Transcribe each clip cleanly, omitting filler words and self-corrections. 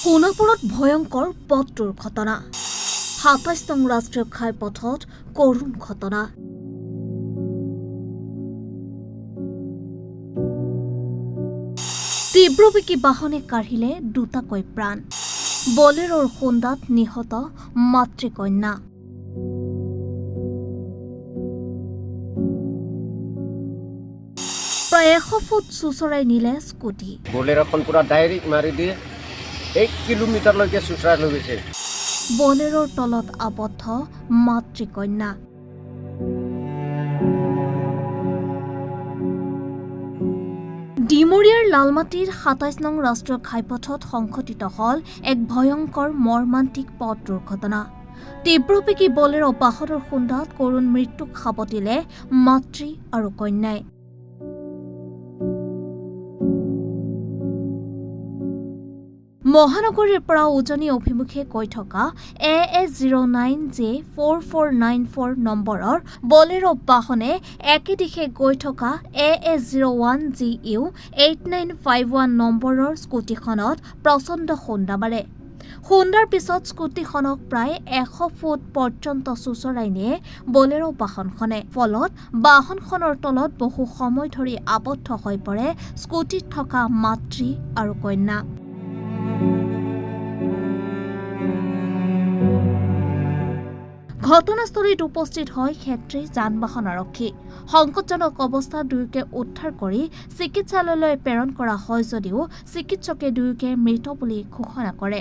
সোণাপুৰত ভয়ংকৰ পথ দুৰ্ঘটনা ২৭ নং ৰাষ্ট্ৰীয় ঘাইপথত কৰুণ ঘটনা তীব্ৰবেগী বাহনে কাঢ়িলে দুটাকৈ প্ৰাণ বলেৰৰ খুন্দাত নিহত মাতৃকন্যা প্ৰায় ১০০ ফুট চুচৰাই নিলে স্কুটি বলেৰখন পুৰা ডাইৰেক্ট মাৰি দিয়ে 1 কিলোমিটাৰলৈকে চুচৰাই লৈ গৈছে বলেৰৰ তলত আবদ্ধ মাতৃকন্যা ডিমৰীয়াৰ লালমাটিৰ ২৭ নং ৰাষ্ট্ৰীয় ঘাইপথত সংঘটিত হল এক ভয়ংকৰ মৰ্মান্তিক পথ দুৰ্ঘটনা তীব্ৰবেগী বলেৰ বাহনৰ খুন্দাত কৰুণ মৃত্যুক সাবটিলে মাতৃ আৰু কন্যাই মহানগৰীৰ পৰা উজনি অভিমুখে গৈ থকা AS09J4494 নম্বৰৰ বলেৰো বাহনে একে দিশে গৈ থকা AS01GU 8951 নম্বৰৰ স্কুটিখনত প্ৰচণ্ড খুন্দা মাৰে খুন্দাৰ পিছত স্কুটিখনক প্ৰায় ১০০ ফুট পৰ্যন্ত চুচৰাই নিয়ে বলেৰো বাহনখনে ফলত বাহনখনৰ তলত বহু সময় ধৰি আবদ্ধ হৈ পৰে স্কুটিত থকা মাতৃ আৰু কন্যা ঘটনাস্থলীত উপস্থিত হয় ক্ষেত্ৰী যান-বাহন আৰক্ষী সংকটজনক অৱস্থাত দুয়োকে উদ্ধাৰ কৰি চিকিৎসালয়লৈ প্ৰেৰণ কৰা হয় যদিও চিকিৎসকে দুয়োকে মৃত বুলি ঘোষণা কৰে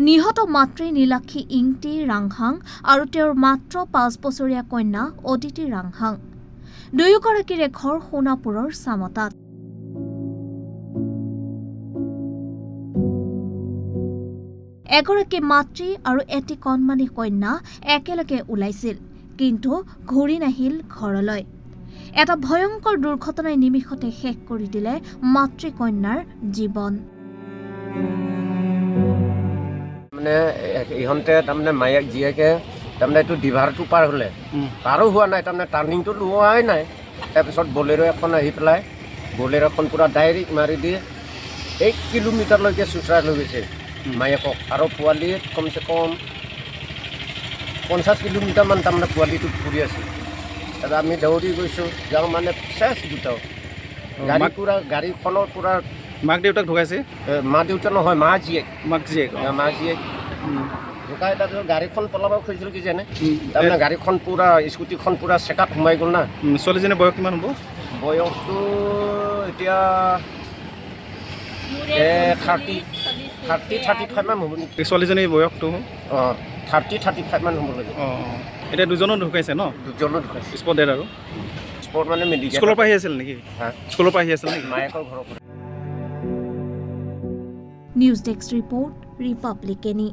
নিহত মাতৃ নীলাক্ষী ইংটি ৰাংহাং আৰু তেওঁৰ মাত্ৰ ৫ বছৰীয়া কন্যা অদিতি ৰাংহাং দুয়োগৰাকীৰে ঘৰ সোণাপুৰৰ চামতাত এগৰাকী মাতৃ আৰু এটি কণমানি কন্যা একেলগে ওলাইছিল কিন্তু ঘূৰি নাহিল ঘৰলৈ এটা ভয়ংকৰ দুৰ্ঘটনাই নিমিষতে শেষ কৰি দিলে মাতৃকন্যাৰ জীৱন মানে ইহঁতে তাৰমানে মায়েক জীয়েকে তাৰমানে এইটো ডিভাৰটো পাৰ হ'লে পাৰো হোৱা নাই তাৰমানে টাৰ্ণিংটো লোৱাই নাই তাৰপিছত বলেৰো এখন আহি পেলাই বলেৰোখন পুৰা ডাইৰেক্ট মাৰি দিয়ে 1 কিলোমিটাৰলৈকে চুচৰাই লৈ গৈছে মায়েকক আৰু পোৱালি কমচে কম 50 কিলোমিটাৰমান তাৰমানে পোৱালিটো ফুৰি আছে তাৰপৰা আমি দৌৰি গৈছোঁ যাওঁ মানে চেছ দুটাও গাড়ীখনৰ পুৰা মাক দেউতাক ঢুকাইছে মা দেউতা নহয় মা জীয়েক মা জীয়েক ঢুকাই তাৰপিছত গাড়ীখন পলাব খুজিছিল কি জানে তাৰমানে গাড়ীখন পুৰা স্কুটিখন পুৰা চেকাত সোমাই গ'ল না ছোৱালীজনীৰ বয়স কিমান হ'ব বয়সটো এতিয়া 30-35 মান হ'ব নেকি ছোৱালীজনীৰ বয়সটো অঁ 30-35 মান হ'ব লাগে এতিয়া দুজনো ঢুকাইছে ন দুজনো ঢুকাইছে স্পট ডেড আৰু স্পট মানে মেডিকেল স্কুলৰ পৰা আহি আছিল নেকি স্কুলৰ পৰা আহি আছিল নেকি মায়েকৰ ঘৰৰ পৰা নিউজ ডেস্ক ৰিপৰ্ট ৰিপাব্লিকেনি